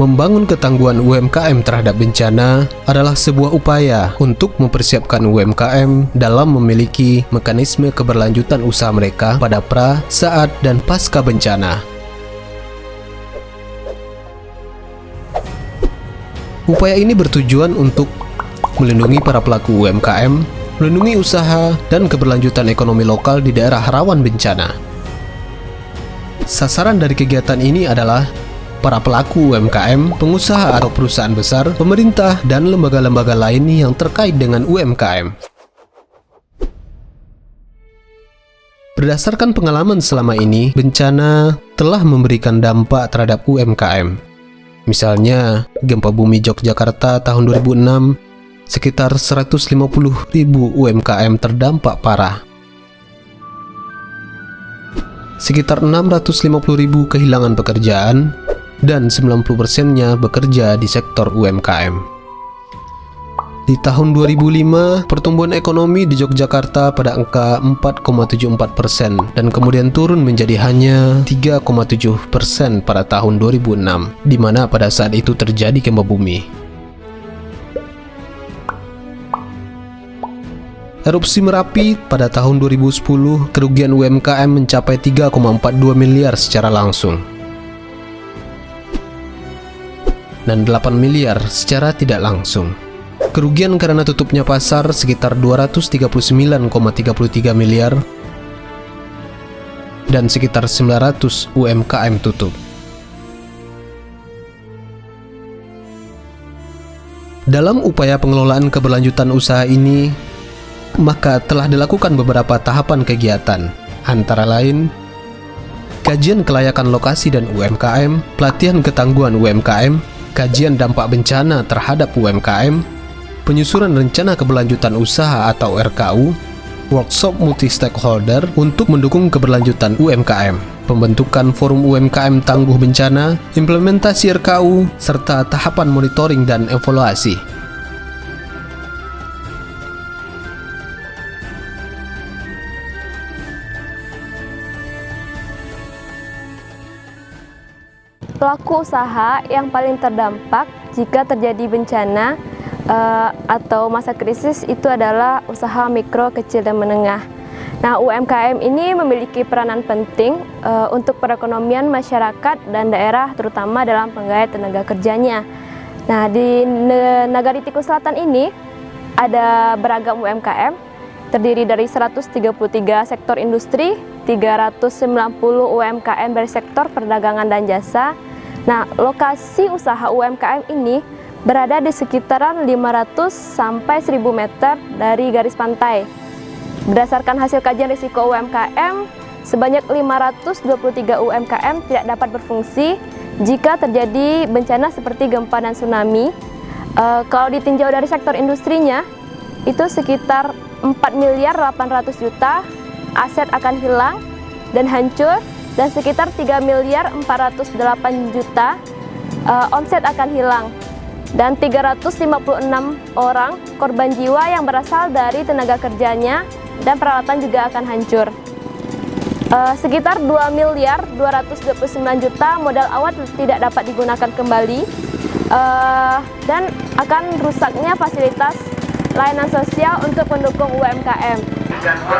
Membangun ketangguhan UMKM terhadap bencana adalah sebuah upaya untuk mempersiapkan UMKM dalam memiliki mekanisme keberlanjutan usaha mereka pada pra, saat, dan pasca bencana. Upaya ini bertujuan untuk melindungi para pelaku UMKM, melindungi usaha dan keberlanjutan ekonomi lokal di daerah rawan bencana. Sasaran dari kegiatan ini adalah para pelaku UMKM, pengusaha atau perusahaan besar, pemerintah, dan lembaga-lembaga lain yang terkait dengan UMKM. Berdasarkan pengalaman selama ini, bencana telah memberikan dampak terhadap UMKM. Misalnya, gempa bumi Yogyakarta tahun 2006, sekitar 150.000 UMKM terdampak parah. Sekitar 650.000 kehilangan pekerjaan, dan 90%-nya bekerja di sektor UMKM. Di tahun 2005, pertumbuhan ekonomi di Yogyakarta pada angka 4,74% dan kemudian turun menjadi hanya 3,7% pada tahun 2006, di mana pada saat itu terjadi gempa bumi. Erupsi Merapi pada tahun 2010, kerugian UMKM mencapai 3,42 miliar secara langsung dan 8 miliar secara tidak langsung. Kerugian karena tutupnya pasar sekitar 239,33 miliar dan sekitar 900 UMKM tutup. Dalam upaya pengelolaan keberlanjutan usaha ini, maka telah dilakukan beberapa tahapan kegiatan, antara lain kajian kelayakan lokasi dan UMKM, pelatihan ketangguhan UMKM, kajian dampak bencana terhadap UMKM, penyusunan rencana keberlanjutan usaha atau RKU, workshop multi-stakeholder untuk mendukung keberlanjutan UMKM, pembentukan forum UMKM tangguh bencana, implementasi RKU, serta tahapan monitoring dan evaluasi. Pelaku usaha yang paling terdampak jika terjadi bencana atau masa krisis itu adalah usaha mikro, kecil, dan menengah. Nah, UMKM ini memiliki peranan penting untuk perekonomian masyarakat dan daerah, terutama dalam penggait tenaga kerjanya. Nah, di Nagari Tikus Selatan ini ada beragam UMKM, terdiri dari 133 sektor industri, 390 UMKM dari sektor perdagangan dan jasa. Nah, lokasi usaha UMKM ini berada di sekitaran 500 sampai 1000 meter dari garis pantai. Berdasarkan hasil kajian risiko UMKM, sebanyak 523 UMKM tidak dapat berfungsi jika terjadi bencana seperti gempa dan tsunami. Kalau ditinjau dari sektor industrinya, itu sekitar 4.800.000.000 aset akan hilang dan hancur, dan sekitar 3.408.000.000 omset akan hilang, dan 356 orang korban jiwa yang berasal dari tenaga kerjanya dan peralatan juga akan hancur. Sekitar 2.229.000.000 modal awal tidak dapat digunakan kembali, dan akan rusaknya fasilitas layanan sosial untuk mendukung UMKM.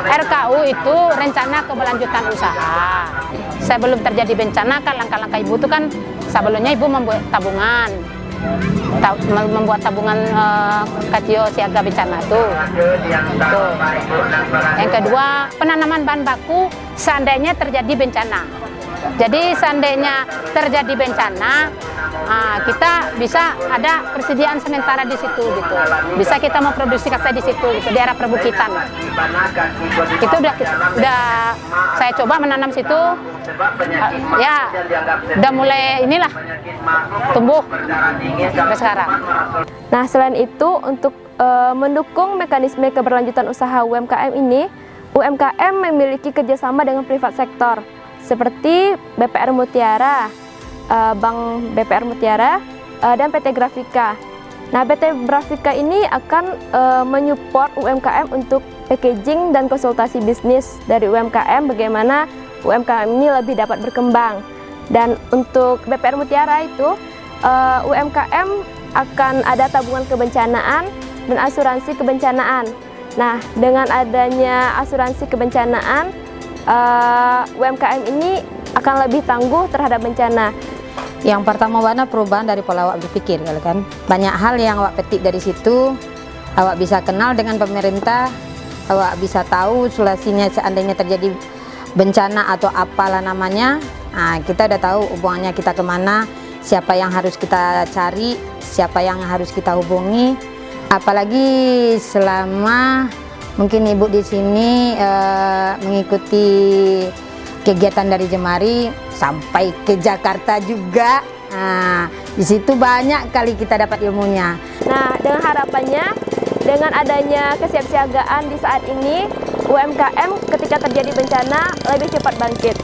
RKU itu rencana keberlanjutan usaha. Sebelum terjadi bencana kan langkah-langkah ibu itu kan sebelumnya ibu membuat tabungan, kacio siaga bencana tuh. Yang kedua, penanaman bahan baku seandainya terjadi bencana. Jadi seandainya terjadi bencana, kita bisa ada persediaan sementara di situ gitu. Bisa kita memproduksi kasih di situ gitu, daerah perbukitan. Itu udah saya coba menanam situ. Ya, udah mulai inilah tumbuh sampai sekarang. Nah, selain itu untuk mendukung mekanisme keberlanjutan usaha UMKM ini, UMKM memiliki kerjasama dengan privat sektor seperti BPR Mutiara, Bank BPR Mutiara, dan PT Grafika. Nah, PT Grafika ini akan menyupport UMKM untuk packaging dan konsultasi bisnis dari UMKM, bagaimana UMKM ini lebih dapat berkembang. Dan untuk BPR Mutiara itu UMKM akan ada tabungan kebencanaan dan asuransi kebencanaan. Nah, dengan adanya asuransi kebencanaan, UMKM ini akan lebih tangguh terhadap bencana. Yang pertama warna perubahan dari pola awak berpikir, kan? Banyak hal yang awak petik dari situ, awak bisa kenal dengan pemerintah, awak bisa tahu solusinya seandainya terjadi bencana atau apalah namanya. Nah, kita udah tahu hubungannya kita kemana, siapa yang harus kita cari, siapa yang harus kita hubungi. Apalagi selama mungkin ibu di sini mengikuti kegiatan dari Jemari sampai ke Jakarta juga. Nah, di situ banyak kali kita dapat ilmunya. Nah, dengan harapannya, dengan adanya kesiapsiagaan di saat ini, UMKM ketika terjadi bencana lebih cepat bangkit.